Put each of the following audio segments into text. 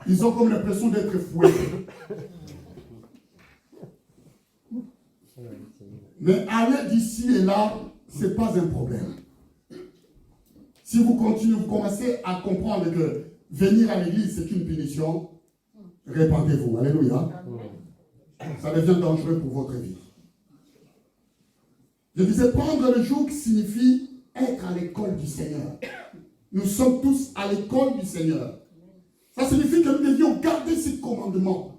Ils ont comme l'impression d'être fouettés. Mais aller d'ici et là, ce n'est pas un problème. Si vous continuez, vous commencez à comprendre que venir à l'église, c'est une punition, répandez-vous. Alléluia. Ça devient dangereux pour votre vie. Je disais, prendre le joug signifie être à l'école du Seigneur. Nous sommes tous à l'école du Seigneur. Ça signifie que nous devions garder ces commandements.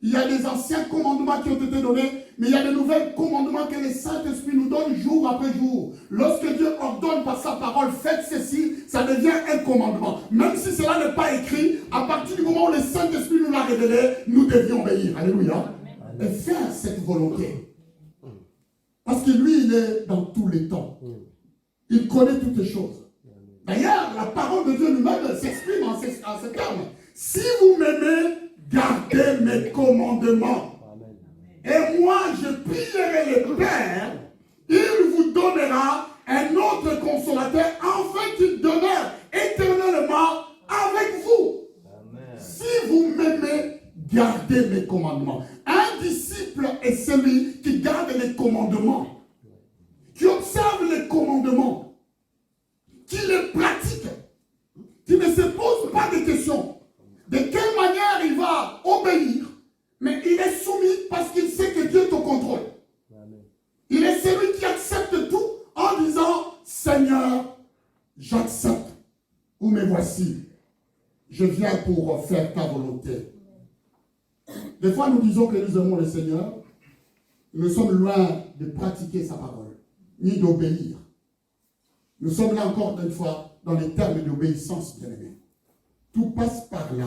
Il y a des anciens commandements qui ont été donnés, mais il y a de nouveaux commandements que le Saint-Esprit nous donne jour après jour. Lorsque Dieu ordonne par sa parole, faites ceci, ça devient un commandement. Même si cela n'est pas écrit, à partir du moment où le Saint-Esprit nous l'a révélé, nous devions obéir. Alléluia. Et faire cette volonté. Parce que lui, il est dans tous les temps. Il connaît toutes les choses. D'ailleurs, la parole de Dieu lui-même s'exprime en ces termes. Si vous m'aimez, gardez mes commandements. Et moi, je prierai le Père, il vous donnera un autre consolateur, afin qu'il demeure éternellement avec vous. Amen. Si vous m'aimez, gardez mes commandements. Un disciple est celui qui garde les commandements, qui observe les commandements, qui les pratique, qui ne se pose pas de questions. De quelle manière il va obéir, mais il est soumis parce qu'il sait que Dieu est au contrôle. Amen. Il est celui qui accepte tout en disant, Seigneur, j'accepte, ou me voici, je viens pour faire ta volonté. Des fois, nous disons que nous aimons le Seigneur, nous sommes loin de pratiquer sa parole, ni d'obéir. Nous sommes là encore une fois dans les termes d'obéissance, bien-aimés. Tout passe par là.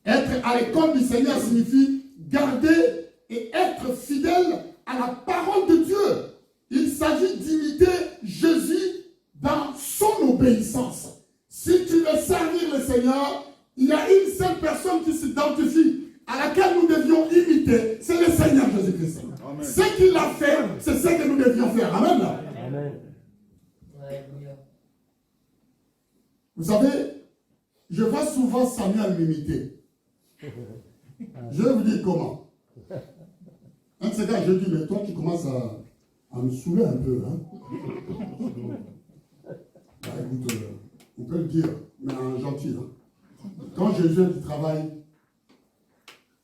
Être à l'école du Seigneur signifie garder et être fidèle à la parole de Dieu. Il s'agit d'imiter Jésus dans son obéissance. Si tu veux servir le Seigneur, il y a une seule personne qui s'identifie, à laquelle nous devions imiter, c'est le Seigneur Jésus-Christ. Ce qu'il a fait, c'est ce que nous devions faire. Amen. Amen. Vous savez, je vois souvent Samuel m'imiter. Je vais vous dire comment. Un de ces gars, je dis, mais toi, tu commences à me saouler un peu. Hein? Bah, écoute, on peut le dire, mais en gentil. Hein? Quand je viens du travail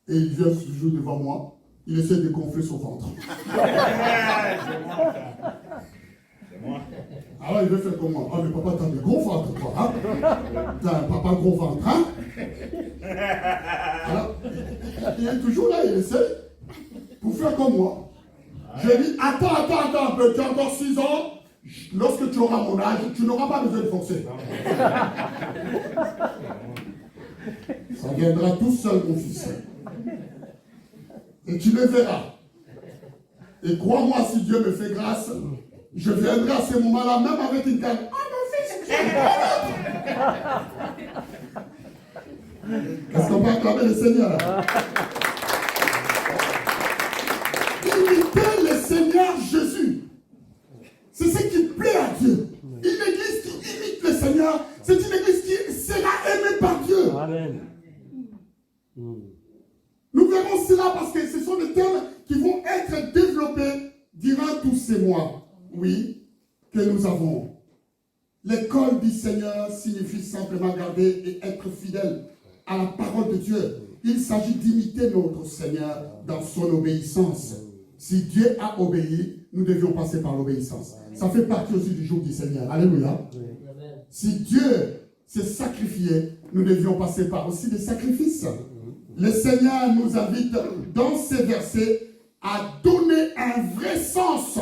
et il vient toujours devant moi, il essaie de gonfler son ventre. Alors il veut faire comment? Ah, mais papa, t'as des gros ventres, toi. Hein? T'as un papa gros ventre, hein? Alors, il est toujours là, il essaie pour faire comme moi. Je dis, attends un peu, tu as encore 6 ans. Lorsque tu auras mon âge, tu n'auras pas besoin de forcer. Ça viendra tout seul, mon fils. Et tu le verras. Et crois-moi, si Dieu me fait grâce, je viendrai à ce moment-là, même avec une canne. Ah, mon fils, est-ce qu'on peut acclamer le Seigneur? Imitez le Seigneur Jésus. C'est ce qui plaît à Dieu. Une église qui imite le Seigneur, c'est une église qui sera aimée par Dieu. Amen. Nous verrons cela parce que ce sont des termes qui vont être développés durant tous ces mois. Oui, que nous avons. L'école du Seigneur signifie simplement garder et être fidèle à la parole de Dieu. Il s'agit d'imiter notre Seigneur dans son obéissance. Si Dieu a obéi, nous devions passer par l'obéissance. Ça fait partie aussi du jour du Seigneur. Alléluia. Si Dieu s'est sacrifié, nous devions passer par aussi des sacrifices. Le Seigneur nous invite dans ces versets à donner un vrai sens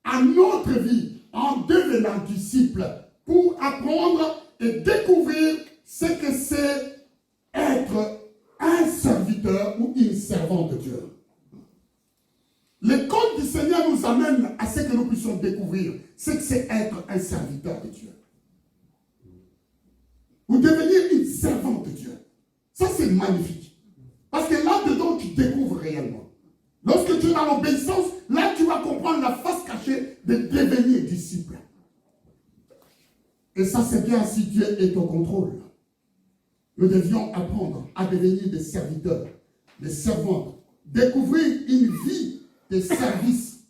à notre vie en devenant disciple pour apprendre et découvrir ce que c'est être un serviteur ou une servante de Dieu. L'école du Seigneur nous amène à ce que nous puissions découvrir ce que c'est être un serviteur de Dieu. Ou devenir une servante de Dieu. Ça, c'est magnifique. Parce que là-dedans, tu découvres réellement. Lorsque tu es dans l'obéissance, là, tu vas comprendre la face cachée de devenir disciple. Et ça, c'est bien si Dieu est au contrôle. Nous devions apprendre à devenir des serviteurs, des servantes, découvrir une vie de service.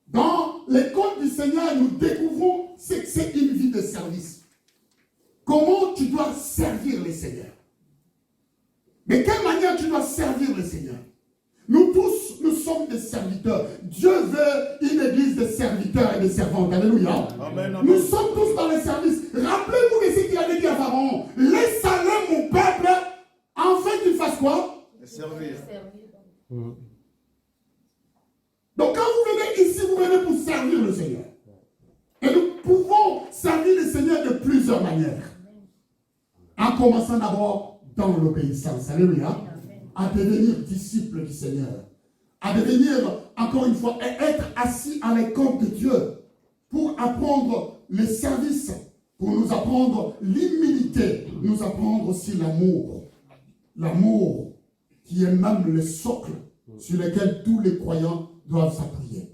Dans l'école du Seigneur, nous découvrons ce que c'est une vie de service. Comment tu dois servir le Seigneur. De quelle manière tu dois servir le Seigneur. Nous tous, nous sommes des serviteurs. Dieu veut une église de serviteurs et de servantes. Alléluia. Amen, amen. Nous sommes tous dans le service. Rappelez-vous de ce qu'il avait dit à Pharaon. Laisse-le mon peuple, afin qu'il fasse quoi? Servir. Donc quand vous venez ici, vous venez pour servir le Seigneur. Et nous pouvons servir le Seigneur de plusieurs manières. En commençant d'abord dans l'obéissance. Alléluia. À devenir disciple du Seigneur. À devenir, encore une fois, et être assis à l'école de Dieu pour apprendre le service, pour nous apprendre l'humilité, nous apprendre aussi l'amour. L'amour qui est même le socle sur lequel tous les croyants doivent s'appuyer.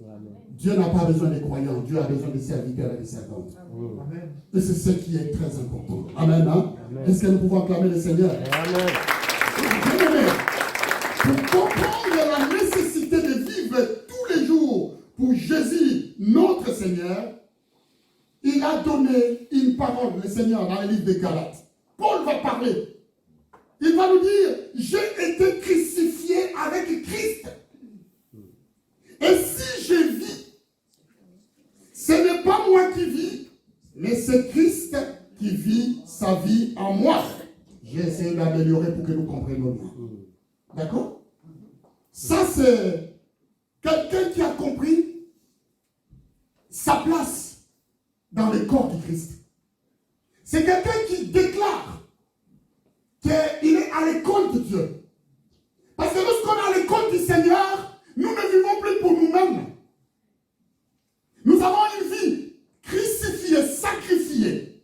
Dieu n'a pas besoin des croyants, Dieu a besoin des serviteurs et des servantes. Amen. Et c'est ce qui est très important. Amen. Hein? Amen. Est-ce que nous pouvons acclamer le Seigneur? Amen. Pour comprendre la nécessité de vivre tous les jours pour Jésus, notre Seigneur, il a donné une parole, le Seigneur, dans le livre des Galates. Paul va parler. Il va nous dire, j'ai été crucifié avec Christ. Et si je vis, ce n'est pas moi qui vis, mais c'est Christ qui vit sa vie en moi. J'ai essayé d'améliorer pour que nous comprenions bien. D'accord? Ça, c'est quelqu'un qui a compris sa place dans le corps du Christ. C'est quelqu'un qui déclare qu'il est à l'école de Dieu. Parce que lorsqu'on est à l'école du Seigneur, nous ne vivons plus pour nous-mêmes. Nous avons une vie crucifiée, sacrifiée.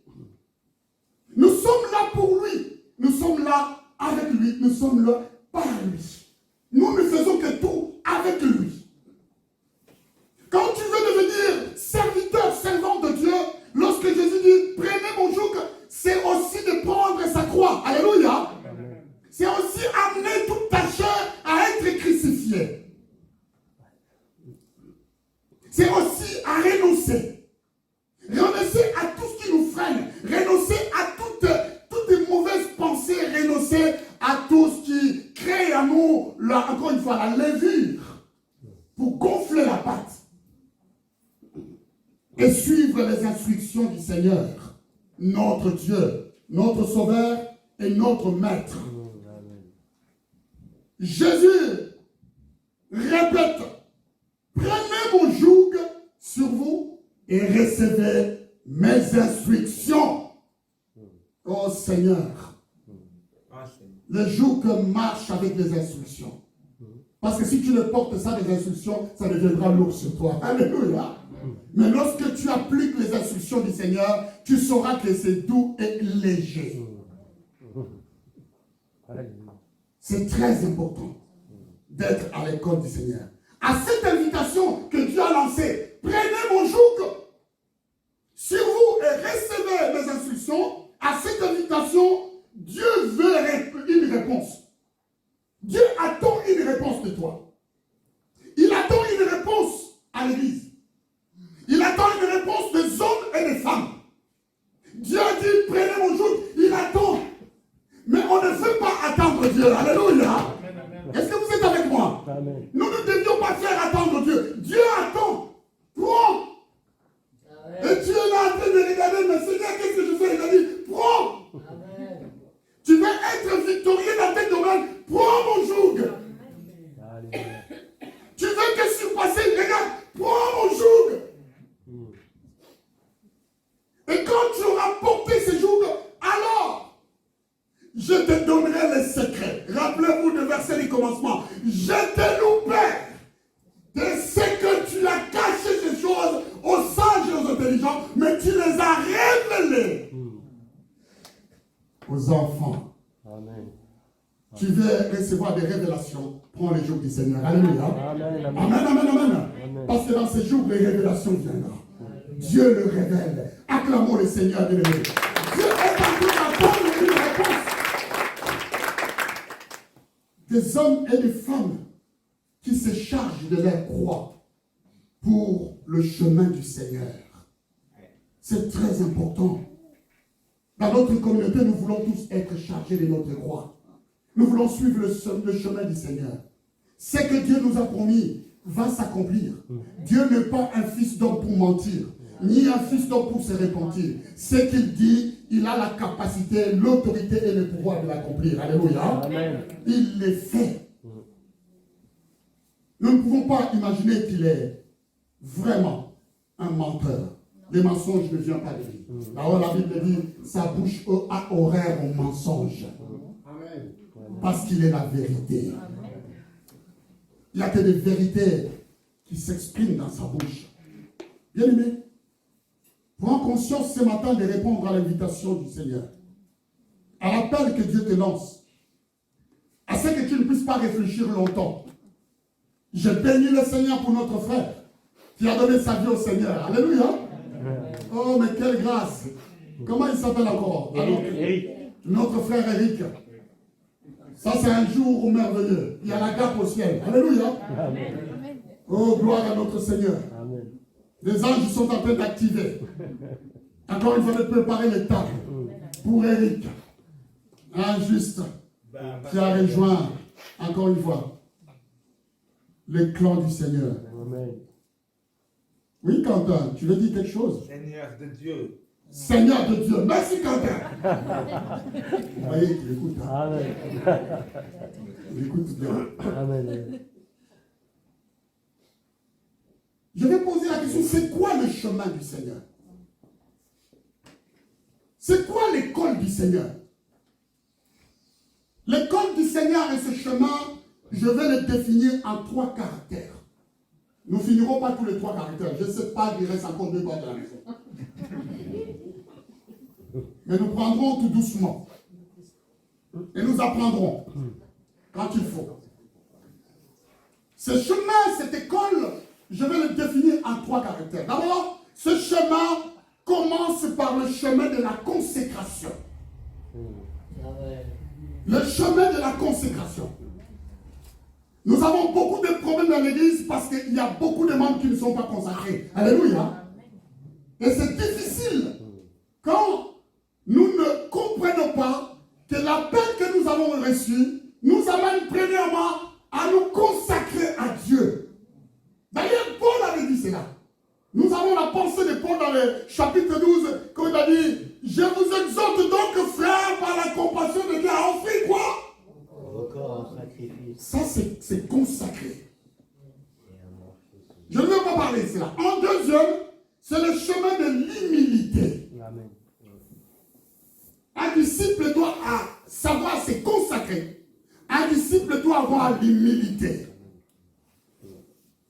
Nous sommes là pour lui. Nous sommes là avec lui. Nous sommes là par lui. Nous ne faisons que tout avec lui. Quand tu veux devenir serviteur, servant de Dieu, lorsque Jésus dit, prenez mon joug, c'est aussi de prendre sa croix. Alléluia. C'est aussi amener toute ta chair à être crucifiée. C'est aussi à renoncer. Renoncer à tout ce qui nous freine. Renoncer à toutes les mauvaises pensées. Renoncer à tout ce qui crée à nous, encore une fois, la levure pour gonfler la pâte. Et suivre les instructions du Seigneur, notre Dieu, notre Sauveur et notre Maître. Jésus répète, prenez mon joug sur vous et recevez mes instructions. Oh Seigneur, le joug marche avec les instructions. Parce que si tu ne portes ça, les instructions, ça deviendra lourd sur toi. Alléluia. Mais lorsque tu appliques les instructions du Seigneur, tu sauras que c'est doux et léger. C'est très important d'être à l'école du Seigneur. À cette invitation que Dieu a lancée, prenez mon joug sur vous et recevez mes instructions. À cette invitation, Dieu veut une réponse. Dieu attend une réponse de toi. Il attend une réponse à l'Église. Il attend une réponse des hommes et des femmes. Dieu dit, prenez mon joug. Il attend. Mais on ne veut pas attendre Dieu. Alléluia. Est-ce que vous êtes avec moi? Amen. Nous ne devions pas faire attendre Dieu. Dieu attend. Prends. Et tu es là en train de regarder, mais Seigneur, qu'est-ce que je fais? Il a dit, prends. Amen. Tu veux être victorieux dans tes domaines. Prends mon joug. Tu veux que surpasser, regarde, prends mon joug. Et quand tu auras porté ce joug, alors, je te donnerai les secrets. Rappelez-vous du verset du commencement. Je te louperai de ce que tu as caché ces choses aux sages et aux intelligents, mais tu les as révélées aux enfants. Amen. Tu veux recevoir des révélations, prends les jours du Seigneur. Alléluia. Amen. Amen. Parce que dans ces jours, les révélations viendront. Dieu le révèle. Acclamons le Seigneur de l'église. Dieu est en train d'attendre une réponse. Des hommes et des femmes qui se chargent de leur croix pour le chemin du Seigneur. C'est très important. Dans notre communauté, nous voulons tous être chargés de notre croix. Nous voulons suivre le chemin du Seigneur. Ce que Dieu nous a promis va s'accomplir. Dieu n'est pas un fils d'homme pour mentir, ni un fils d'homme pour se repentir. Ce qu'il dit, il a la capacité, l'autorité et le pouvoir de l'accomplir. Alléluia. Amen. Il le fait. Nous ne pouvons pas imaginer qu'il est vraiment un menteur. Les mensonges ne viennent pas de lui. Alors la Bible dit, sa bouche a horreur au mensonge. Amen. Parce qu'il est la vérité. Il n'y a que des vérités qui s'expriment dans sa bouche. Bien aimé, prends conscience ce matin de répondre à l'invitation du Seigneur. À l'appel que Dieu te lance. À ce que tu ne puisses pas réfléchir longtemps. Je bénis le Seigneur pour notre frère qui a donné sa vie au Seigneur. Alléluia. Oh, mais quelle grâce. Comment il s'appelle encore? Eric. Notre frère Eric. Ça, c'est un jour merveilleux. Il y a la grappe au ciel. Alléluia. Amen. Oh, gloire à notre Seigneur. Amen. Les anges sont en train d'activer. Encore une fois, de préparer les tables pour Eric. Un juste qui a rejoint, encore une fois, le clan du Seigneur. Amen. Oui, Quentin, tu veux dire quelque chose? Seigneur de Dieu. Seigneur de Dieu. Merci, Quentin. Vous voyez qu'il écoute. Hein? Amen. Il écoute bien. Amen. Je vais poser la question, c'est quoi le chemin du Seigneur? C'est quoi l'école du Seigneur? L'école du Seigneur et ce chemin, je vais le définir en 3 caractères. Nous ne finirons pas tous les 3 caractères. Je ne sais pas, il reste encore 2 bords de la maison. Mais nous prendrons tout doucement. Et nous apprendrons quand il faut. Ce chemin, cette école, je vais le définir en 3 caractères. D'abord, ce chemin commence par le chemin de la consécration. Le chemin de la consécration. Nous avons beaucoup de problèmes dans l'église parce qu'il y a beaucoup de membres qui ne sont pas consacrés. Alléluia. Et c'est difficile quand nous ne comprenons pas que l'appel que nous avons reçu nous amène premièrement à nous consacrer à Dieu. D'ailleurs, Paul avait dit cela. Nous avons la pensée de Paul dans le chapitre 12, quand il a dit, je vous exhorte donc, frères, par la compassion de Dieu, à offrir quoi? Ça, c'est consacré. Je ne veux pas parler de cela. En deuxième, c'est le chemin de l'humilité. Un disciple doit savoir se consacrer. Un disciple doit avoir l'humilité.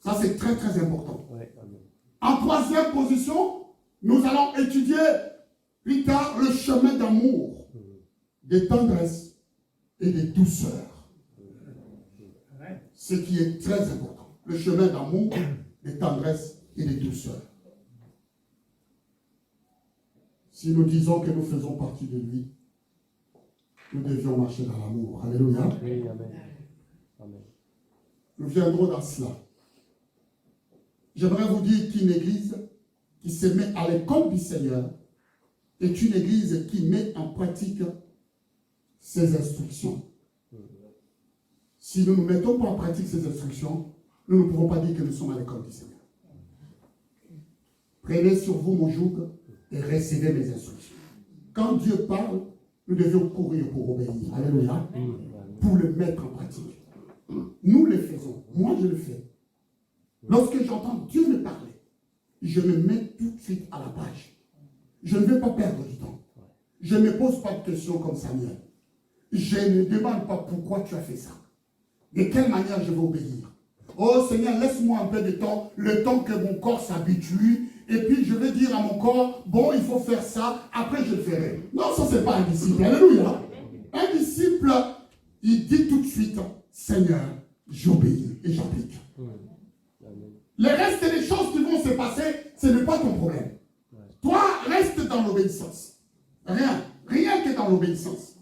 Ça, c'est très, très important. En troisième position, nous allons étudier plus tard le chemin d'amour, de tendresse et de douceur. Ce qui est très important. Le chemin d'amour, de tendresse et de douceur. Si nous disons que nous faisons partie de lui, nous devions marcher dans l'amour. Alléluia. Oui, amen. Amen. Nous viendrons dans cela. J'aimerais vous dire qu'une église qui se met à l'école du Seigneur est une église qui met en pratique ses instructions. Si nous ne mettons pas en pratique ces instructions, nous ne pourrons pas dire que nous sommes à l'école du Seigneur. Prenez sur vous mon joug et recevez mes instructions. Quand Dieu parle, nous devons courir pour obéir. Alléluia. Pour le mettre en pratique. Nous le faisons. Moi, je le fais. Lorsque j'entends Dieu me parler, je me mets tout de suite à la page. Je ne vais pas perdre du temps. Je ne me pose pas de questions comme Samuel. Je ne demande pas pourquoi tu as fait ça. De quelle manière je vais obéir. Oh Seigneur, laisse-moi un peu de temps, le temps que mon corps s'habitue, et puis je vais dire à mon corps, bon, il faut faire ça, après je le ferai. Non, ça c'est pas un disciple. Alléluia. Un disciple il dit tout de suite, Seigneur, j'obéis et j'applique. Amen. Le reste des choses qui vont se passer, ce n'est pas ton problème. Toi, reste dans l'obéissance. Rien que dans l'obéissance.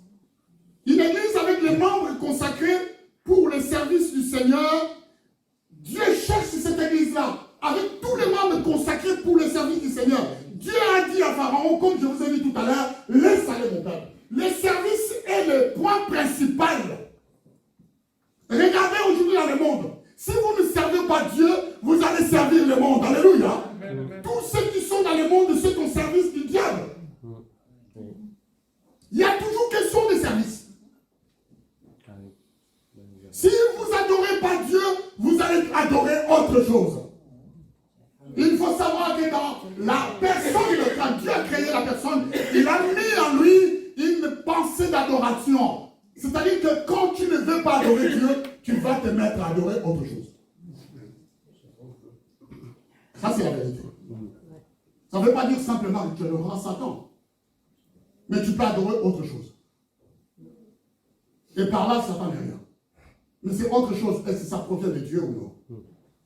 Une église avec les membres consacrés pour le service du Seigneur, Dieu cherche cette église-là, avec tous les membres consacrés pour le service du Seigneur. Dieu a dit à Pharaon, comme je vous ai dit tout à l'heure, laisse aller mon peuple. Le service est le point principal. Regardez aujourd'hui dans le monde. Si vous ne servez pas Dieu, vous allez servir le monde. Alléluia. Tous ceux qui sont dans le monde sont au service du diable. Il y a toujours question de service. Si vous n'adorez pas Dieu, vous allez adorer autre chose. Il faut savoir que dans la personne, quand Dieu a créé la personne, il a mis en lui une pensée d'adoration. C'est-à-dire que quand tu ne veux pas adorer Dieu, tu vas te mettre à adorer autre chose. Ça, c'est la vérité. Ça ne veut pas dire simplement que tu adoreras Satan. Mais tu peux adorer autre chose. Et par là, Satan n'est rien. Mais c'est autre chose. Est-ce que ça provient de Dieu ou non?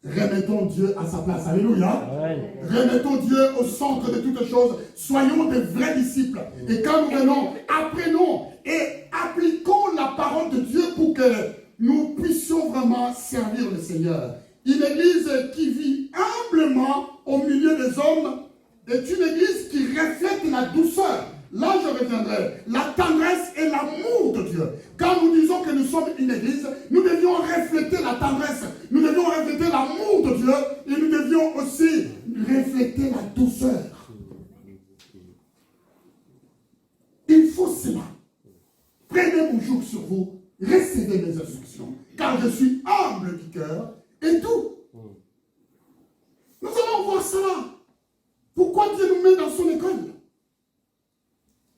Remettons Dieu à sa place. Alléluia. Amen. Remettons Dieu au centre de toutes choses. Soyons de vrais disciples. Et quand nous venons, apprenons et appliquons la parole de Dieu pour que nous puissions vraiment servir le Seigneur. Une église qui vit humblement au milieu des hommes est une église qui reflète la douceur. Là, je reviendrai. La tendresse et l'amour de Dieu. Quand nous disons que nous sommes une église, nous devions refléter la tendresse. Nous devions refléter l'amour de Dieu. Et nous devions aussi refléter la douceur. Il faut cela. Prenez mon joug sur vous. Recevez mes instructions. Car je suis humble du cœur et doux. Nous allons voir cela. Pourquoi Dieu nous met dans son école?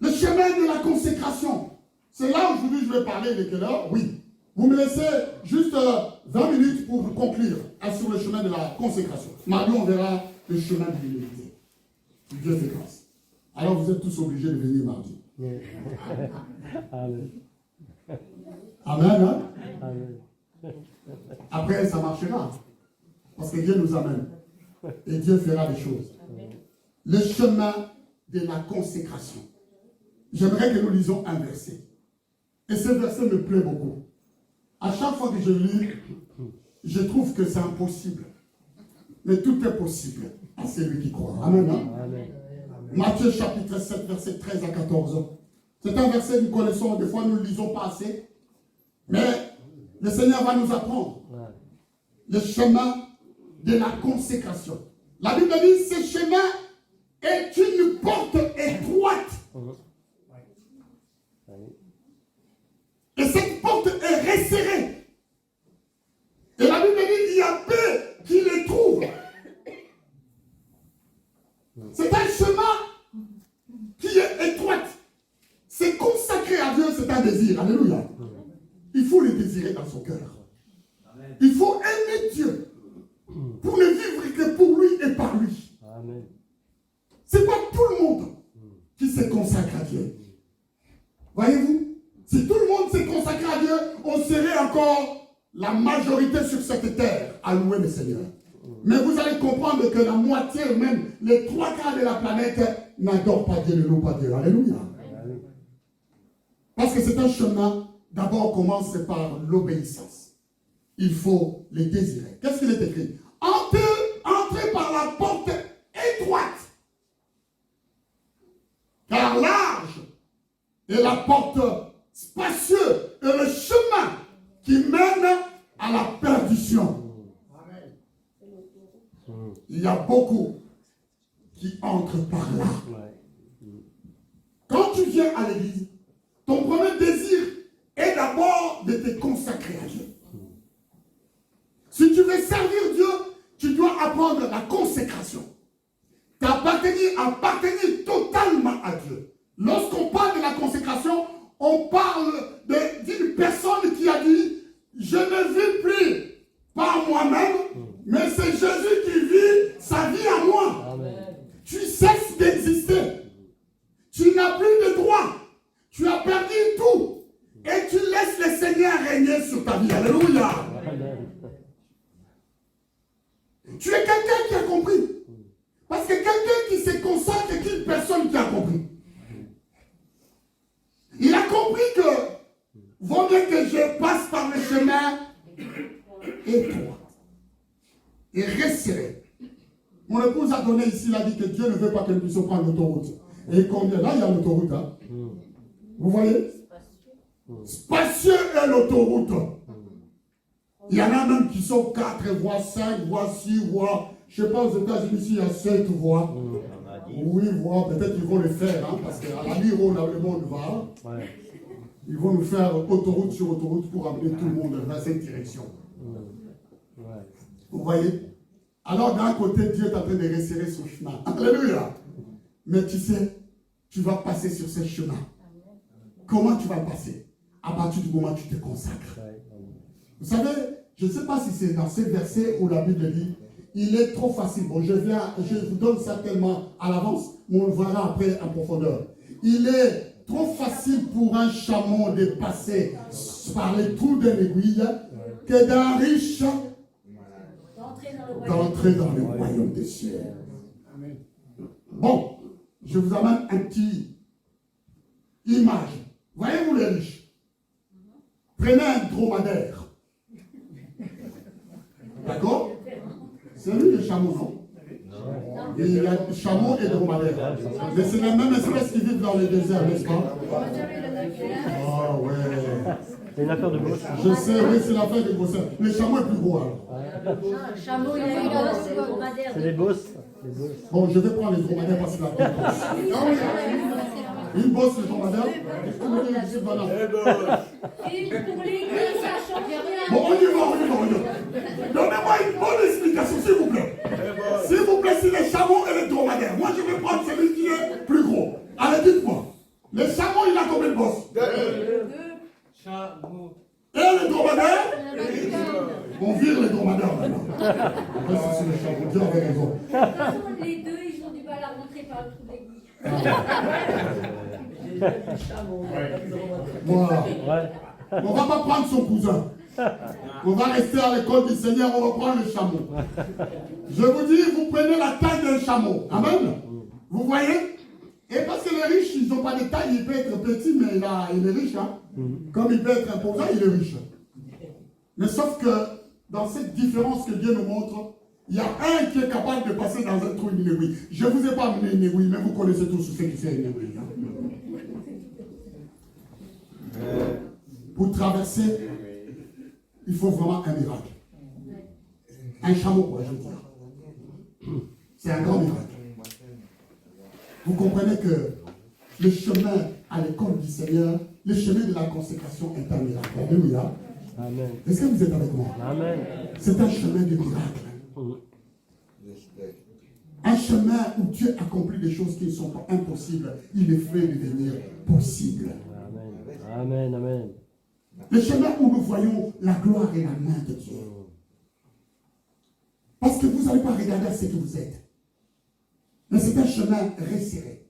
Le chemin de la consécration. C'est là aujourd'hui je vais parler de quelle heure? Oui. Vous me laissez juste 20 minutes pour conclure sur le chemin de la consécration. Maintenant, on verra le chemin de l'humilité. Dieu fait grâce. Alors vous êtes tous obligés de venir mardi. Amen. Amen, hein? Amen. Après, ça marchera. Parce que Dieu nous amène. Et Dieu fera des choses. Le chemin de la consécration. J'aimerais que nous lisions un verset. Et ce verset me plaît beaucoup. À chaque fois que je lis, je trouve que c'est impossible. Mais tout est possible à celui qui croit. Amen. Hein? Amen. Matthieu chapitre 7, verset 13 à 14. C'est un verset que nous connaissons, des fois nous ne le lisons pas assez. Mais le Seigneur va nous apprendre le chemin de la consécration. La Bible dit que ce chemin est une porte étroite. Et cette porte est resserrée. Et la Bible dit qu'il y a peu qui les trouvent. C'est un chemin qui est étroit. C'est consacré à Dieu, c'est un désir. Alléluia. Il faut le désirer dans son cœur. Il faut aimer Dieu pour ne vivre que pour lui et par lui. Ce n'est pas tout le monde qui se consacre à Dieu. Voyez-vous? Si tout le monde s'est consacré à Dieu, on serait encore la majorité sur cette terre à louer le Seigneur. Mais vous allez comprendre que la moitié, même les 3/4 de la planète, n'adorent pas Dieu, ne louent pas Dieu. Alléluia. Parce que c'est un chemin, d'abord commence par l'obéissance. Il faut les désirer. Qu'est-ce qu'il est écrit? Entrez par la porte étroite. Car large est la porte spacieux et le chemin qui mène à la perdition. Il y a beaucoup qui entrent par là. Quand tu viens à l'église, ton premier désir est d'abord de te consacrer à Dieu. Si tu veux servir Dieu, tu dois apprendre la consécration. Appartenir totalement à Dieu. Lorsqu'on parle de la consécration, on parle d'une personne qui a dit « Je ne vis plus par moi-même, mais c'est Jésus qui vit sa vie à moi. Amen. » Tu cesses d'exister. Tu n'as plus de droit. Tu as perdu tout. Et tu laisses le Seigneur sur ta vie. Alléluia. Amen. Tu es quelqu'un qui a compris. Parce que quelqu'un qui se consacre est une personne qui a compris. Il a compris que vaut mieux que je passe par le chemin étroit et resserré. Mon épouse a donné ici, il a dit que Dieu ne veut pas que nous puissions prendre l'autoroute. Et combien? Là, il y a l'autoroute. Hein? Vous voyez? Spacieux est l'autoroute. Il y en a même qui sont 4 voies, 5 voies, 6 voies. Je ne sais pas, aux États-Unis, ici, il y a 7 voies. Oui, voies, peut-être qu'ils vont le faire, hein, parce qu'à la mire où le monde va, ils vont nous faire autoroute sur autoroute pour amener tout le monde dans cette direction. Vous voyez? Alors, d'un côté, Dieu est en train de resserrer son chemin. Alléluia! Mais tu sais, tu vas passer sur ce chemin. Comment tu vas passer? À partir du moment où tu te consacres. Vous savez, je ne sais pas si c'est dans ce verset où la Bible dit, il est trop facile. Bon, je vous donne ça tellement à l'avance, mais on le verra après en profondeur. Il est trop facile pour un chameau de passer par les trous d'une aiguille que d'un riche d'entrer dans le royaume des cieux. Bon, je vous amène un petit image. Voyez-vous les riches? Prenez un dromadaire. D'accord? C'est lui le chameau, non? Il y a chameau et dromadaire. Mais c'est la même espèce qui vit dans le désert, n'est-ce pas? Ah ouais. C'est une affaire de bosse. Je sais, oui, c'est l'affaire de grosseur. Le chameau est plus gros alors. Le chameau, il a eu la c'est le dromadaire. C'est les bosses. Bon, je vais prendre les dromadaires parce qu'il a plus de bosse. Une bosse, le dromadaire. Et pour l'église, ça change rien. Bon, on y va. Donnez-moi une bonne explication, s'il vous plaît. S'il vous plaît, c'est les chameaux et les dromadaires. Moi, je vais prendre celui qui est plus gros. Allez, dites-moi. Le chameau, il a combien de bosses? 2. Et le dromadaire? On vire les dromadaires maintenant. Après, c'est les chameaux. Dieu avait raison. De toute façon, les deux, ils ont du mal à rentrer par le trou de l'église. Voilà. Ouais. On ne va pas prendre son cousin. On va rester à l'école du Seigneur, on va prendre le chameau. Je vous dis, vous prenez la taille d'un chameau. Amen. Vous voyez? Et parce que les riches, ils n'ont pas de taille, il peut être petit, mais il est riche. Hein? Comme il peut être imposant, il est riche. Mais sauf que dans cette différence que Dieu nous montre, il y a un qui est capable de passer dans un trou d'une aiguille. Je ne vous ai pas amené une aiguille, mais vous connaissez tous ce qui fait une aiguille. Hein? Pour traverser, il faut vraiment un miracle. Un chameau, quoi, je veux dire. C'est un grand miracle. Vous comprenez que le chemin à l'école du Seigneur, le chemin de la consécration est un miracle. Alléluia. Amen. Est-ce que vous êtes avec moi? Amen. C'est un chemin de miracle. Un chemin où Dieu accomplit des choses qui ne sont pas impossibles. Il les fait devenir possibles. Amen. Amen. Amen. Le chemin où nous voyons la gloire et la main de Dieu. Parce que vous n'allez pas regarder à ce que vous êtes. Mais c'est un chemin resserré.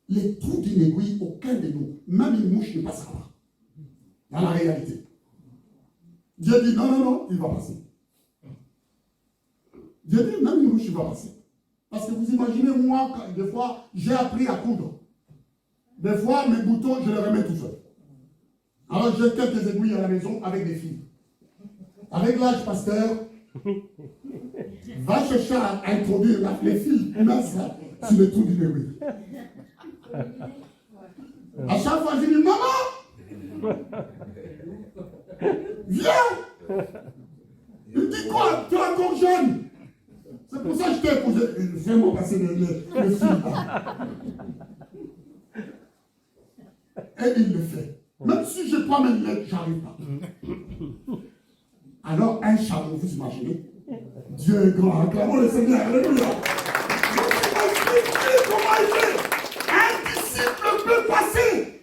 Les trous d'une aiguille, aucun de nous, même une mouche ne passera pas. Dans la réalité. Dieu dit non, non, non, il va passer. Dieu dit même une mouche, il va passer. Parce que vous imaginez, moi, des fois, j'ai appris à coudre. Des fois, mes boutons, je les remets tout seul. Alors, j'ai quelques aiguilles à la maison avec des fils. Avec l'âge, pasteur, va chercher à introduire les fils minces sur le trou d'une aiguille. À chaque fois, je dis, maman, viens. Il me dit quoi? Tu es encore jeune. C'est pour ça que je t'ai épousé. Fais-moi passer le fil. Et il le fait. Même si je prends mes lunettes, j'arrive pas. Alors, un chameau, vous imaginez? Dieu est grand, acclamons le Seigneur, alléluia. Comment il fait? Un disciple peut passer.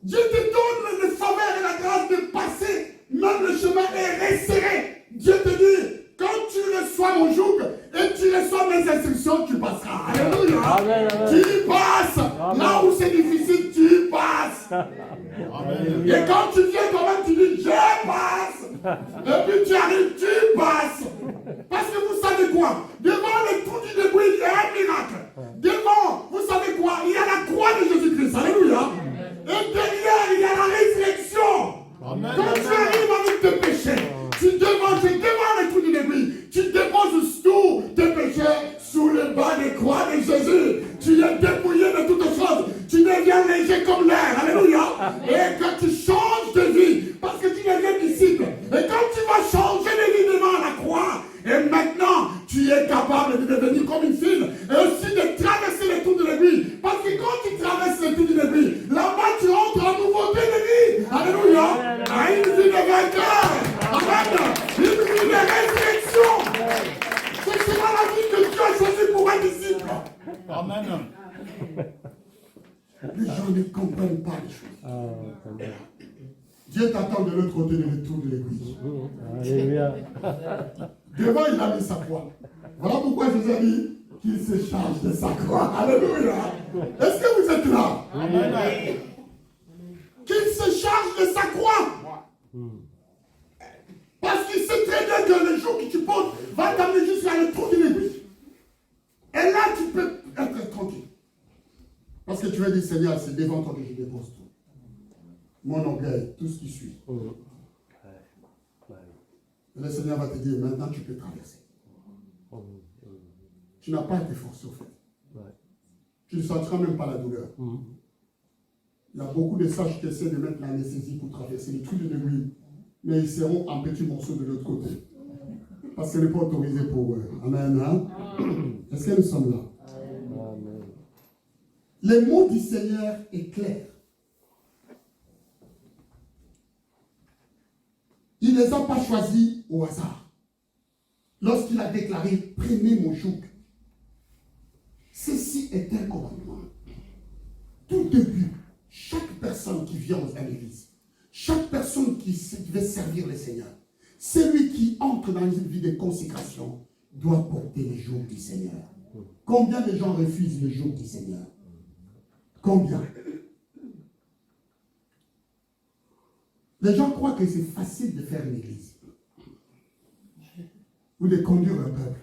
Dieu te donne le faveur et la grâce de passer. Même le chemin est resserré. Dieu te dit, quand tu reçois mon joug et tu reçois mes instructions, tu passeras. Alléluia. Amen, amen. Tu passes. Amen. Là où c'est difficile, tu passes. Amen. Et quand tu viens quand même, tu dis, je passe. Et puis tu arrives, tu passes. Parce que vous savez quoi? Devant le trou du débris, il y a un miracle. Devant, vous savez quoi? Il y a la croix de Jésus-Christ. Alléluia. Et derrière, il y a la résurrection. Quand tu arrives avec tes péchés, tu devant le trou du débris, tu déposes tous tes péchés sous le bas des croix de Jésus. Tu es dépouillé de toutes choses. Tu deviens léger comme l'air. Alléluia. Et quand tu changes de vie, parce que tu deviens disciple, et quand tu vas changer de vie devant la croix, et maintenant, tu es capable de devenir comme une fille, et aussi de traverser les trous de l'aiguille. Parce que quand tu traverses les trous de l'aiguille, là-bas, tu entres en nouveauté de vie. Alléluia. À une vie de vainqueur. Amen. Une vie de résurrection. C'est cela la vie que Dieu a choisie pour un disciple. Amen. Les gens ne comprennent pas les choses. Dieu t'attend de l'autre côté de l'autre de l'aiguille. Alléluia. Devant, il a mis sa croix. Voilà pourquoi je vous ai dit qu'il se charge de sa croix. Alléluia. Est-ce que vous êtes là? Amen. Qu'il se charge de sa croix. Parce qu'il sait très bien que le jour que tu poses va t'amener jusqu'à le trou de l'aiguille. Et là, tu peux être tranquille. Parce que tu vas dire, Seigneur, c'est devant toi que je dépose tout. Mon orgueil, tout ce qui suit. Et le Seigneur va te dire, maintenant tu peux traverser. Tu n'as pas été forcé au fait. Tu ne sentiras même pas la douleur. Il y a beaucoup de sages qui essaient de mettre l'anesthésie pour traverser les trucs de l'aiguille. Mais ils seront en petits morceaux de l'autre côté. Parce que ce n'est pas autorisé pour eux. Amen. Hein? Est-ce que nous sommes là? Amen. Le mot du Seigneur est clair. Il ne les a pas choisis au hasard. Lorsqu'il a déclaré, prenez mon joug. Ceci est un commandement. Tout début, chaque personne qui vient à l'église, chaque personne qui veut servir le Seigneur, celui qui entre dans une vie de consécration doit porter le joug du Seigneur. Combien de gens refusent le joug du Seigneur? Combien? Les gens croient que c'est facile de faire une église ou de conduire un peuple,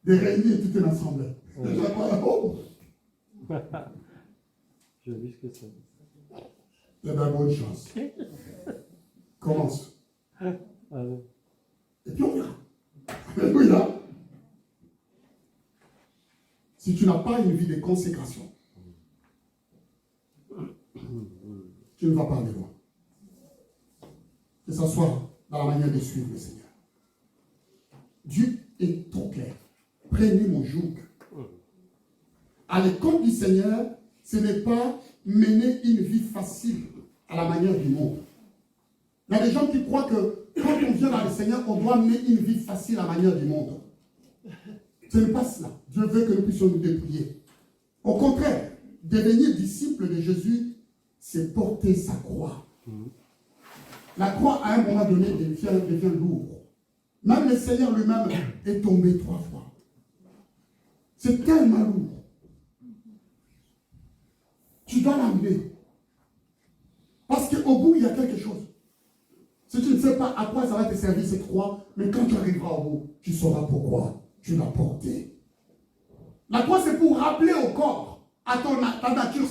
de réunir toute une assemblée. Les gens croient, oh! Je vis ce que c'est. Eh bien, bonne chance. Commence. Amen. Et puis on verra. Alléluia. Si tu n'as pas une vie de consécration, tu ne vas pas aller loin. Que ce soit dans la manière de suivre le Seigneur. Dieu est trop clair. Prenez mon joug. À l'école du Seigneur, ce n'est pas mener une vie facile à la manière du monde. Il y a des gens qui croient que quand on vient dans le Seigneur, on doit mener une vie facile à la manière du monde. Ce n'est pas cela. Dieu veut que nous puissions nous dépouiller. Au contraire, devenir disciple de Jésus, c'est porter sa croix. La croix, à un moment donné, devient lourde. Même le Seigneur lui-même est tombé 3 fois. C'est tellement lourd. Tu dois l'amener. Parce qu'au bout, il y a quelque chose. Si tu ne sais pas à quoi ça va te servir cette croix, mais quand tu arriveras au bout, tu sauras pourquoi tu l'as portée. La croix, c'est pour rappeler au corps, à ta nature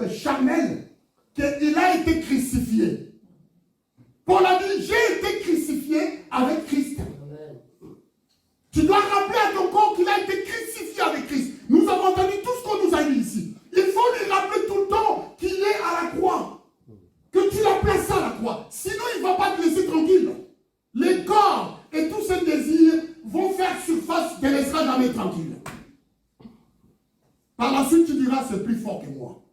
charnelle, qu'il a été crucifié. Paul a dit, j'ai été crucifié avec Christ. Tu dois rappeler à ton corps qu'il a été crucifié avec Christ. Nous avons entendu tout ce qu'on nous a dit ici. Il faut lui rappeler tout le temps qu'il est à la croix. Que tu l'as placé à la croix. Sinon, il ne va pas te laisser tranquille. Les corps et tous ces désirs vont faire surface, tu ne laisseras jamais tranquille. Par la suite, tu diras, c'est plus fort que moi.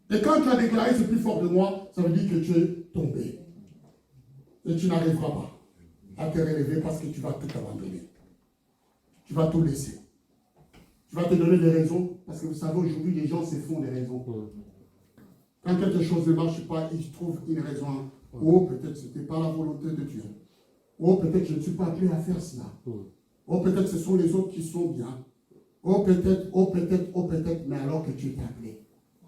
Et quand tu as déclaré, c'est plus fort que moi, ça veut dire que tu es tombé. Et tu n'arriveras pas à te relever parce que tu vas tout abandonner. Tu vas tout laisser. Tu vas te donner des raisons, parce que vous savez, aujourd'hui, les gens se font des raisons. Quand quelque chose ne marche pas, ils trouvent une raison. Oh, peut-être ce n'était pas la volonté de Dieu. Oh, peut-être je ne suis pas appelé à faire cela. Oh, peut-être ce sont les autres qui sont bien. Oh, peut-être, mais alors que tu es appelé.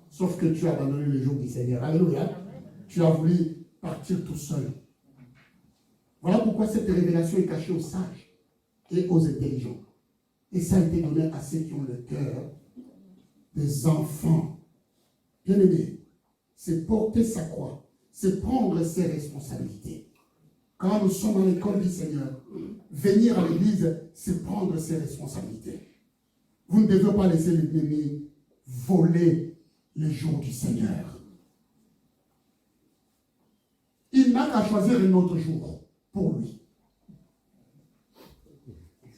Sauf que tu as abandonné le jour du Seigneur. Alléluia. Tu as voulu partir tout seul. Voilà pourquoi cette révélation est cachée aux sages et aux intelligents. Et ça a été donné à ceux qui ont le cœur des enfants. Bien-aimés, c'est porter sa croix, c'est prendre ses responsabilités. Quand nous sommes à l'école du Seigneur, venir à l'église, c'est prendre ses responsabilités. Vous ne devez pas laisser l'ennemi voler les jours du Seigneur. Il n'a qu'à choisir un autre jour pour lui.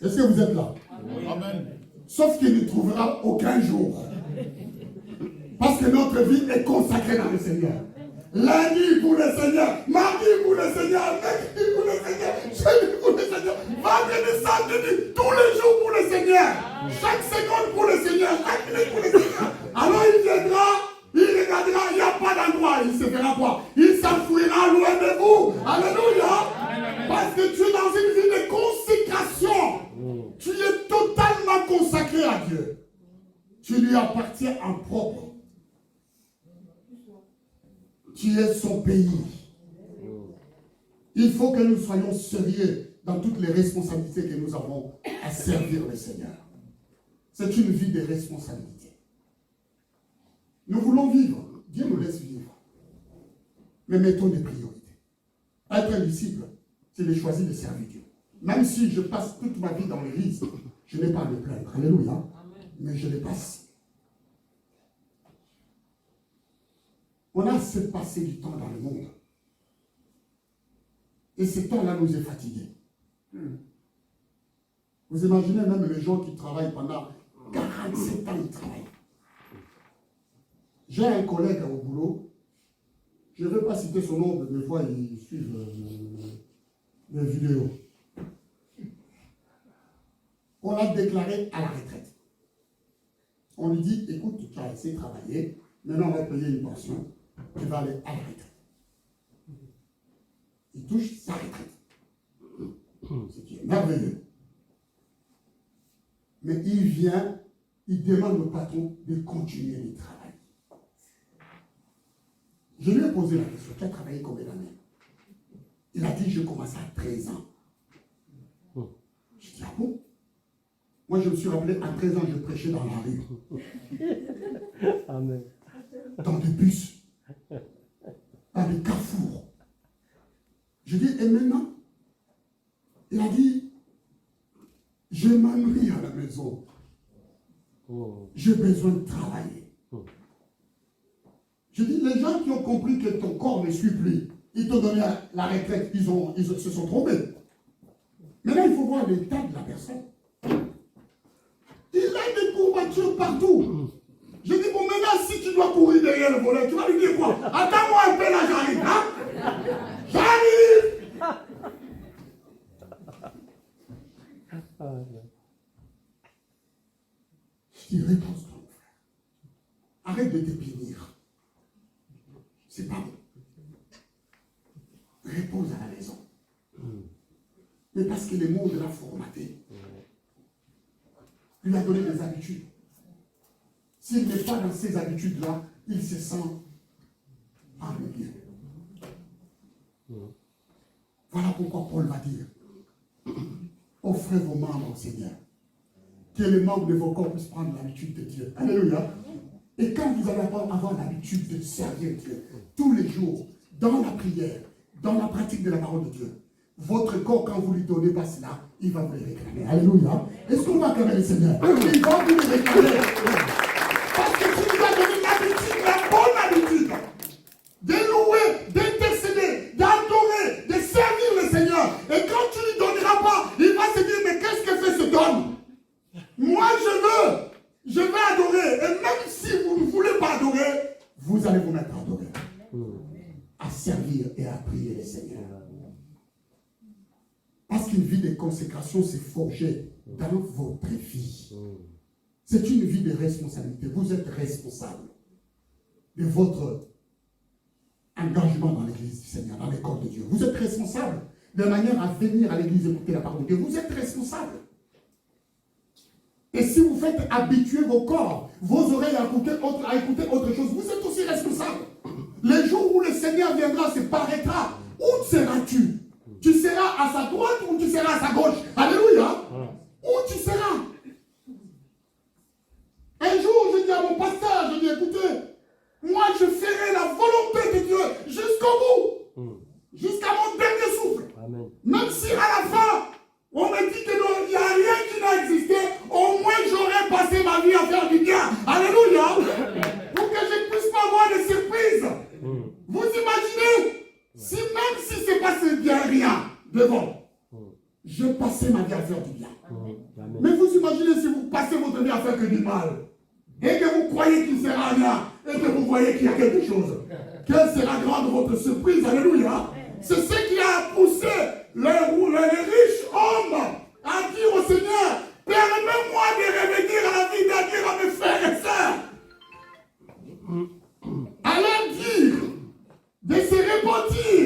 Est-ce que vous êtes là? Amen. Sauf qu'il ne trouvera aucun jour. Parce que notre vie est consacrée dans le Seigneur. Lundi pour le Seigneur, mardi pour le Seigneur, mercredi pour le Seigneur, jeudi pour le Seigneur, vendredi, samedi, tous les jours pour le Seigneur. Chaque seconde pour le Seigneur, chaque minute pour le Seigneur. Alors il viendra, il regardera, il n'y a pas d'endroit, il se fera quoi? Il s'enfuira loin de vous. Alléluia. Parce que tu es dans une vie de consécration. Tu es totalement consacré à Dieu. Tu lui appartiens en propre. Tu es son pays. Il faut que nous soyons sérieux dans toutes les responsabilités que nous avons à servir le Seigneur. C'est une vie de responsabilité. Nous voulons vivre. Dieu nous laisse vivre. Mais mettons des priorités. Être un disciple, c'est de choisir de servir Dieu. Même si je passe toute ma vie dans l'église, je n'ai pas à me plaindre. Alléluia. Mais je les passe. On a assez passé du temps dans le monde. Et ce temps-là nous est fatigués. Vous imaginez même les gens qui travaillent pendant 47 ans, ils travaillent. J'ai un collègue au boulot, je ne vais pas citer son nom, mais des fois ils suivent les vidéos. On l'a déclaré à la retraite. On lui dit, écoute, tu as essayé de travailler, maintenant on va payer une pension. Il va aller à la retraite. Il touche sa retraite. Ce qui est merveilleux. Mais il vient, il demande au patron de continuer le travail. Je lui ai posé la question, tu as travaillé combien d'années? Il a dit, je commence à 13 ans. Je dis, ah bon? Moi, je me suis rappelé, à 13 ans, je prêchais dans la rue. Amen. Dans des bus. Dans des carrefours. Je dis, et maintenant? Il a dit, je m'ennuie à la maison. J'ai besoin de travailler. Je dis, les gens qui ont compris que ton corps ne suit plus, ils t'ont donné la retraite, ils se sont trompés. Maintenant, il faut voir l'état de la personne. Il a des courbatures partout. Je dis, bon, maintenant, si tu dois courir derrière le volet, tu vas lui dire quoi? Attends-moi un peu là, j'arrive. Hein? J'arrive! Je dis, repose-toi, mon frère. Arrête de te bénir. C'est pas bon. Repose à la maison. Mais parce que le monde l'a formaté. Il lui a donné des habitudes. S'il n'est pas dans ces habitudes-là, il se sent ennuyé. Voilà pourquoi Paul va dire, offrez vos membres au Seigneur. Que les membres de vos corps puissent prendre l'habitude de Dieu. Alléluia. Et quand vous allez avoir l'habitude de servir Dieu, tous les jours, dans la prière, dans la pratique de la parole de Dieu, votre corps, quand vous lui donnez pas cela, il va vous les réclamer. Alléluia. Est-ce qu'on va acclamer le Seigneur? Il va vous les réclamer. Parce que tu lui as donné l'habitude, la bonne habitude, de louer, d'intercéder, d'adorer, de servir le Seigneur. Et quand tu ne lui donneras pas, il va se dire, mais qu'est-ce que fait cet homme? Moi, je veux adorer. Et même si vous ne voulez pas adorer, vous allez vous mettre à adorer. À servir et à prier le Seigneur. Parce qu'une vie de consécration s'est forgée dans votre vie. C'est une vie de responsabilité. Vous êtes responsable de votre engagement dans l'église du Seigneur, dans l'école de Dieu. Vous êtes responsable de manière à venir à l'église écouter la parole de Dieu. Vous êtes responsable. Et si vous faites habituer vos corps, vos oreilles à écouter autre chose, vous êtes aussi responsable. Le jour où le Seigneur viendra, se paraîtra. Où seras-tu? Tu seras à sa droite ou tu seras à sa gauche? Alléluia. Où tu seras? Un jour, je dis à mon pasteur, je dis, écoutez, moi je ferai la volonté de Dieu jusqu'au bout. Jusqu'à mon dernier souffle. Amen. Même si à la fin, on me dit qu'il n'y a rien qui n'a existé, au moins j'aurais passé ma vie à faire du bien. Alléluia. Pour que je ne puisse pas avoir de surprises. Vous imaginez, si même si c'est passé bien rien devant, je passais ma vie à faire du bien. Mais vous imaginez si vous passez votre vie à faire que du mal, et que vous croyez qu'il ne sert à rien, et que vous voyez qu'il y a quelque chose. Quelle sera grande votre surprise, alléluia. C'est ce qui a poussé les riches hommes à dire au Seigneur, permets-moi de revenir à la vie, à dire à mes frères et sœurs, à leur dire de se repentir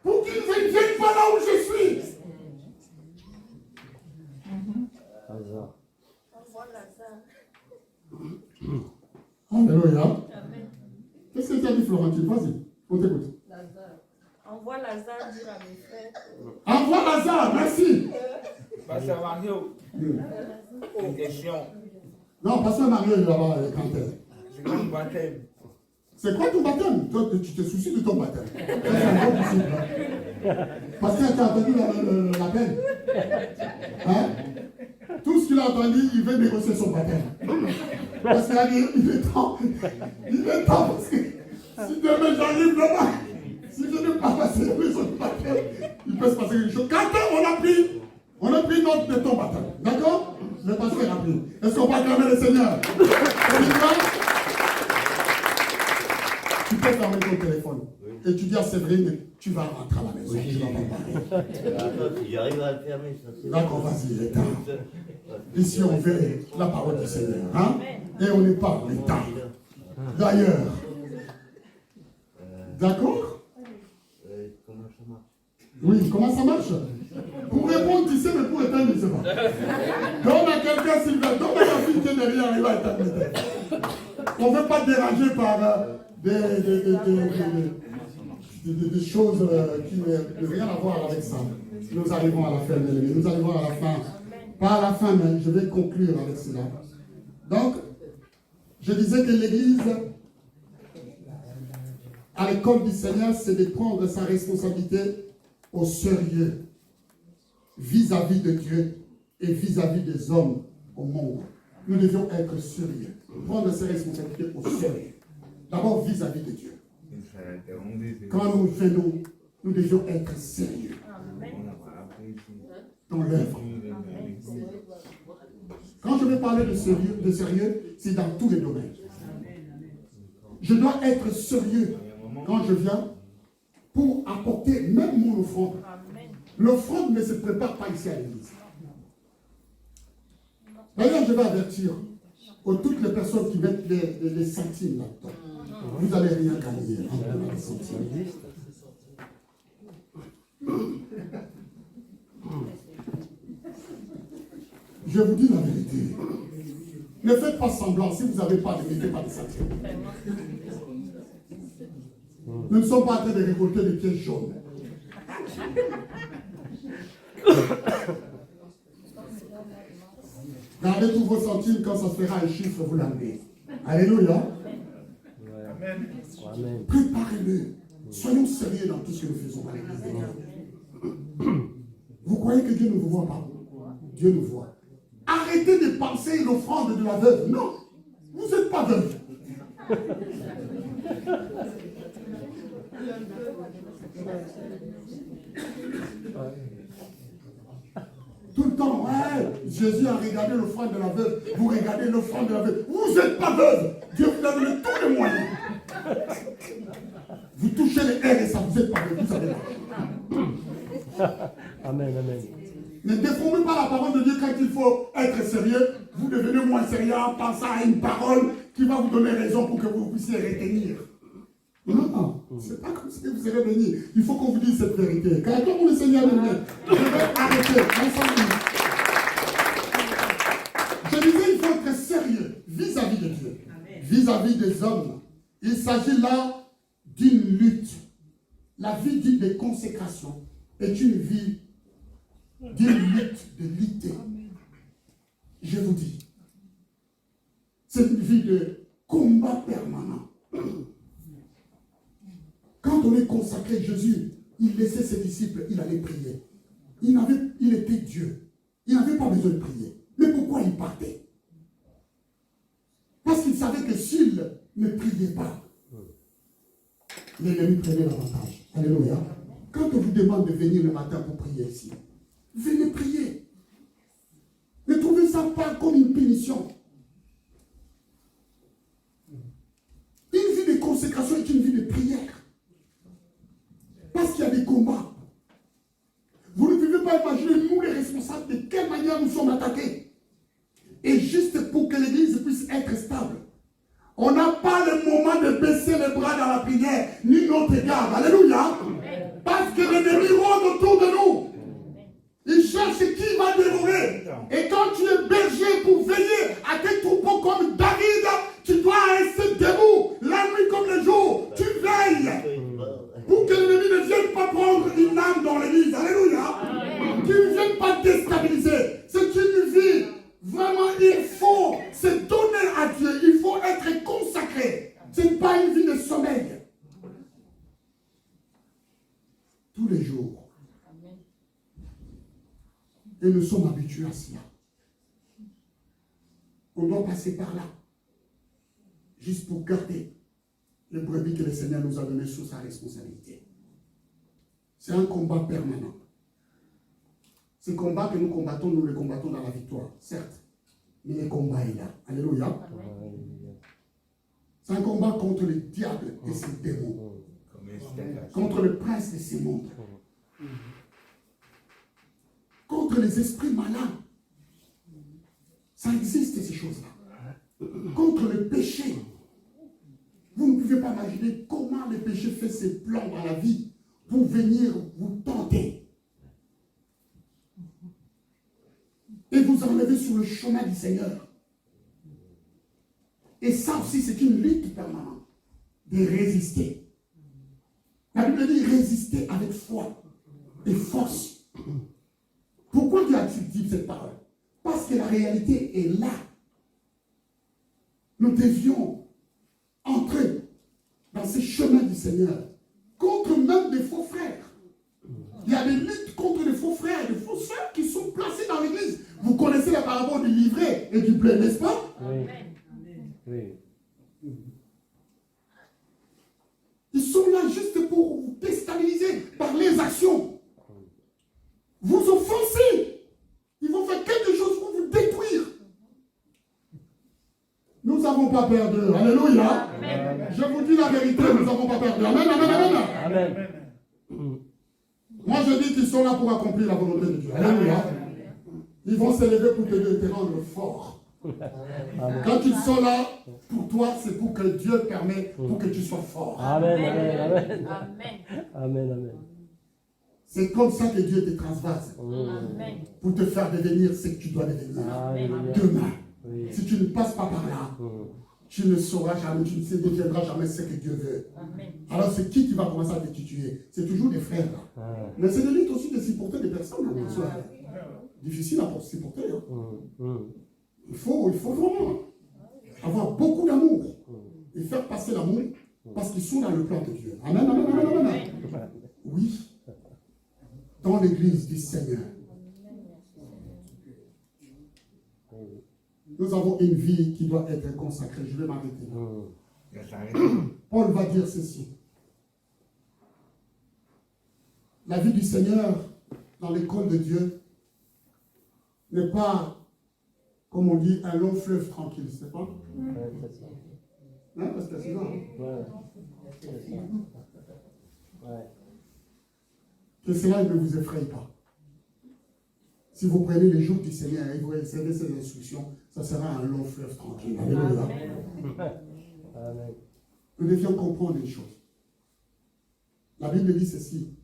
pour qu'ils ne viennent pas là où je suis. Alléluia. Qu'est-ce que tu as dit, Florentine? Vas-y, on t'écoute. Envoie Lazare dire à mes frères. Envoie Lazare, merci. Pasteur Mario, une question. Non, Pasteur Mario est là-bas, quand elle. Je veux un baptême. C'est quoi ton baptême? Toi, tu te soucies de ton baptême. Parce que tu as entendu l'appel. Hein? Tout ce qu'il a entendu, il veut négocier son baptême. Parce qu'il a dit, il est temps. Il est temps parce que si demain j'arrive là-bas, si je n'ai pas passé la maison de baptême, il peut se passer quelque chose. Quand on a pris note de ton baptême. D'accord? Le pasteur a pris. Est-ce qu'on peut acclamer le Seigneur? Tu peux fermer ton téléphone. Et tu dis à Séverine, tu vas rentrer à la maison. Tu vas pas parler. J'arrive à le fermer, ça c'est. D'accord, vas-y, il est temps. Ici, on fait la parole du Seigneur. Hein? Et on n'est pas en état. D'ailleurs. D'accord? Comment ça marche? Oui, comment ça marche? Pour répondre, tu sais, mais pour éteindre, je ne sais pas. Donne à quelqu'un, s'il veut. Donne à la fille qui est derrière, il va éteindre. On ne veut pas déranger par des choses qui n'ont rien à voir avec ça. Nous arrivons à la fin, bien-aimés. Nous arrivons à la fin. Pas à la fin, mais je vais conclure avec cela. Donc, je disais que l'Église, à l'école du Seigneur, c'est de prendre sa responsabilité au sérieux vis-à-vis de Dieu et vis-à-vis des hommes au monde. Nous devions être sérieux, prendre ses responsabilités au sérieux. D'abord vis-à-vis de Dieu. Quand nous venons, nous devions être sérieux dans l'œuvre. Quand je vais parler de sérieux, c'est dans tous les domaines. Je dois être sérieux quand je viens pour apporter même mon offrande. L'offrande ne se prépare pas ici à l'église. D'ailleurs, je vais avertir toutes les personnes qui mettent les centimes là-dedans. Vous n'allez rien gagner en donnant les centimes. Je vous dis la vérité. Ne faites pas semblant. Si vous n'avez pas, ne mettez pas de centimes. Nous ne sommes pas en train de récolter des pièces jaunes. Gardez tous vos centimes, quand ça se fera un chiffre, vous l'amenez. Alléluia. Amen. Préparez-le. Soyons sérieux dans tout ce que nous faisons à l'église de Dieu. Vous croyez que Dieu ne vous voit pas? Dieu nous voit. Arrêtez de penser l'offrande de la veuve. Non, vous n'êtes pas veuve. Tout le temps, ouais, Jésus a regardé l'offrande de la veuve. Vous regardez l'offrande de la veuve. Vous n'êtes pas veuve. Dieu vous donne tous les moyens. Vous touchez les airs et ça vous êtes pas veuve. Vous savez pas. Amen, amen. Ne déformez pas la parole de Dieu quand il faut être sérieux. Vous devenez moins sérieux en pensant à une parole qui va vous donner raison pour que vous puissiez retenir. Non, c'est pas comme ça que vous serez bénis. Il faut qu'on vous dise cette vérité. Quand le Seigneur est venu, je vais arrêter ensemble. Je disais, il faut être sérieux vis-à-vis de Dieu, vis-à-vis des hommes. Il s'agit là d'une lutte. La vie dite de consécration est une vie d'une lutte, de lutter. Je vous dis, c'est une vie de combat permanent. Quand on est consacré, Jésus, il laissait ses disciples, il allait prier. Il était Dieu. Il n'avait pas besoin de prier. Mais pourquoi il partait? Parce qu'il savait que s'il ne priait pas, l'ennemi prenait l'avantage. Alléluia. Quand on vous demande de venir le matin pour prier ici, venez prier. Ne trouvez ça pas comme une punition. Une vie de consécration est une vie de prière. Parce qu'il y a des combats. Vous ne pouvez pas imaginer, nous les responsables, de quelle manière nous sommes attaqués. Et juste pour que l'Église puisse être stable, on n'a pas le moment de baisser les bras dans la prière, ni notre garde. Alléluia. Parce que l'ennemi rôde autour de nous. Il cherche qui va dévorer. Et quand tu es berger pour veiller à tes troupeaux comme David, tu dois rester debout, la nuit comme le jour. Tu veilles pour que l'ennemi ne vienne pas prendre une âme dans l'église. Alléluia. Qu'il ne vienne pas déstabiliser. C'est une vie. Vraiment, il faut se donner à Dieu. Il faut être consacré. Ce n'est pas une vie de sommeil. Tous les jours. Et nous sommes habitués à cela. On doit passer par là. Juste pour garder le brebis que le Seigneur nous a donné sous sa responsabilité. C'est un combat permanent. Ce combat que nous combattons, nous le combattons dans la victoire, certes. Mais le combat est là. Alléluia. C'est un combat contre le diable et ses démons. Contre le prince de ces mondes. Contre les esprits malins. Ça existe, ces choses-là. Contre le péché. Vous ne pouvez pas imaginer comment le péché fait ses plans dans la vie pour venir vous tenter. Et vous enlever sur le chemin du Seigneur. Et ça aussi, c'est une lutte permanente. De résister. La Bible dit résister avec foi et force. Pourquoi Dieu a-t-il dit cette parole? Parce que la réalité est là. Nous devions entrer dans ces chemins du Seigneur contre même des faux frères. Il y a des luttes contre les faux frères, des faux sœurs qui sont placés dans l'église. Vous connaissez la parabole du livret et du blé, n'est-ce pas? Oui. Oui. Ils sont là juste pour vous déstabiliser par les actions. Vous offensez. Ils vont faire quelque chose pour vous détruire. Nous n'avons pas peur d'eux. Alléluia. Amen. Je vous dis la vérité, nous n'avons pas peur d'eux. Amen, amen, amen. Amen. Moi, je dis qu'ils sont là pour accomplir la volonté de Dieu. Alléluia. Ils vont s'élever pour te rendre fort. Amen. Quand ils sont là, pour toi, c'est pour que Dieu permet pour que tu sois fort. Amen, amen, amen. Amen. Amen, amen. C'est comme ça que Dieu te transvase. Amen. Pour te faire devenir ce que tu dois devenir. Amen. Demain. Oui. Si tu ne passes pas par là, tu ne sauras jamais, tu ne deviendras jamais ce que Dieu veut. Amen. Alors c'est qui va commencer à te tuer? C'est toujours des frères. Là. Mais c'est de lutte aussi de supporter des personnes. Difficile à supporter. Hein. Il faut vraiment avoir beaucoup d'amour et faire passer l'amour parce qu'ils sont dans le plan de Dieu. Amen, amen, amen, amen. Oui. Dans l'église du Seigneur. Nous avons une vie qui doit être consacrée. Je vais m'arrêter là. Paul va dire ceci. La vie du Seigneur dans l'école de Dieu n'est pas, comme on dit, un long fleuve tranquille, c'est pas? Non, parce que c'est ça. Que cela ne vous effraie pas. Si vous prenez les jours du Seigneur et vous recevez ses instructions, ça sera un long fleuve tranquille. Alléluia. Amen. Nous devions comprendre une chose. La Bible dit ceci.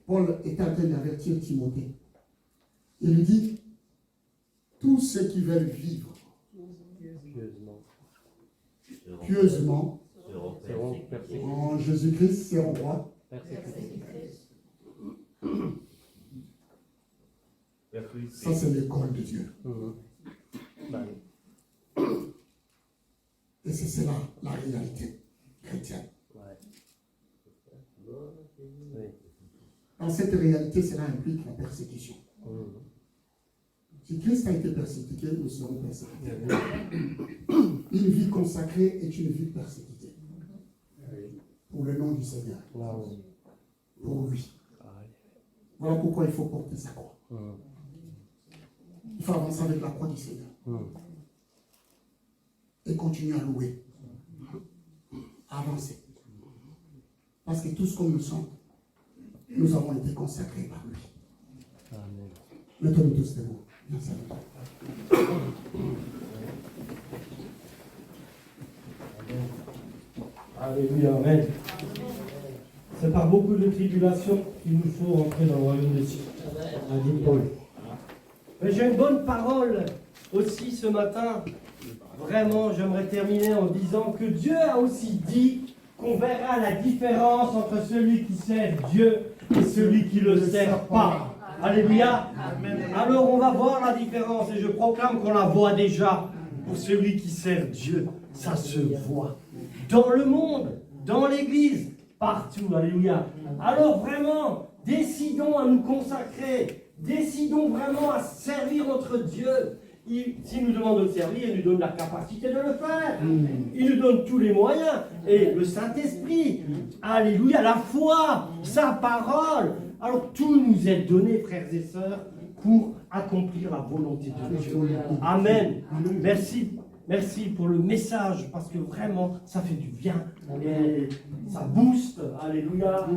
Paul est en train d'avertir Timothée. Il lui dit, tous ceux qui veulent vivre pieusement Donc, persécuté. En Jésus-Christ, c'est roi. Ça, c'est l'école de Dieu. Et c'est cela, la réalité chrétienne. Dans cette réalité, cela implique la persécution. Si Christ a été persécuté, nous serons persécutés. Une vie consacrée est une vie persécutée. Pour le nom du Seigneur. Pour lui. Voilà pourquoi il faut porter sa croix. Il faut avancer avec la croix du Seigneur. Et continuer à louer. Avancer. Parce que tout ce que nous sommes, nous avons été consacrés par lui. Mettons-nous tous debout. Merci. Alléluia, amen. C'est par beaucoup de tribulations qu'il nous faut entrer dans le royaume des cieux. A dit Paul. Mais j'ai une bonne parole aussi ce matin. Vraiment, j'aimerais terminer en disant que Dieu a aussi dit qu'on verra la différence entre celui qui sert Dieu et celui qui ne le sert pas. Alléluia. Alors on va voir la différence et je proclame qu'on la voit déjà. Pour celui qui sert Dieu, ça se voit. Dans le monde, dans l'église, partout. Alléluia. Alors vraiment, décidons à nous consacrer. Décidons vraiment à servir notre Dieu. S'il nous demande de le servir, il nous donne la capacité de le faire. Il nous donne tous les moyens. Et le Saint-Esprit, alléluia, la foi, sa parole. Alors tout nous est donné, frères et sœurs, pour accomplir la volonté de Dieu. Amen. Merci. Merci pour le message, parce que vraiment, ça fait du bien. Et ça booste. Alléluia.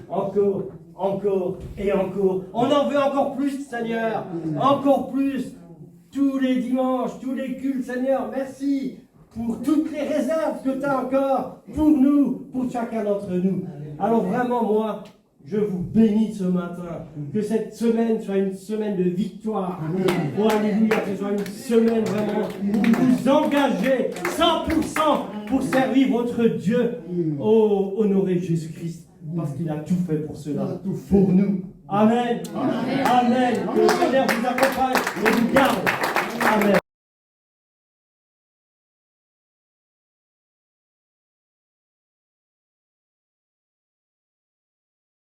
Encore, encore et encore. On en veut encore plus, Seigneur. Encore plus. Tous les dimanches, tous les cultes, Seigneur. Merci pour toutes les réserves que tu as encore pour nous, pour chacun d'entre nous. Alors vraiment, moi, je vous bénis ce matin. Que cette semaine soit une semaine de victoire. Oh, alléluia, que ce soit une semaine vraiment où vous vous engagez 100% pour servir votre Dieu. Oh, honorez Jésus-Christ, parce qu'il a tout fait pour cela, pour nous. Amen. Amen. Que le Seigneur vous accompagne et vous garde. Amen.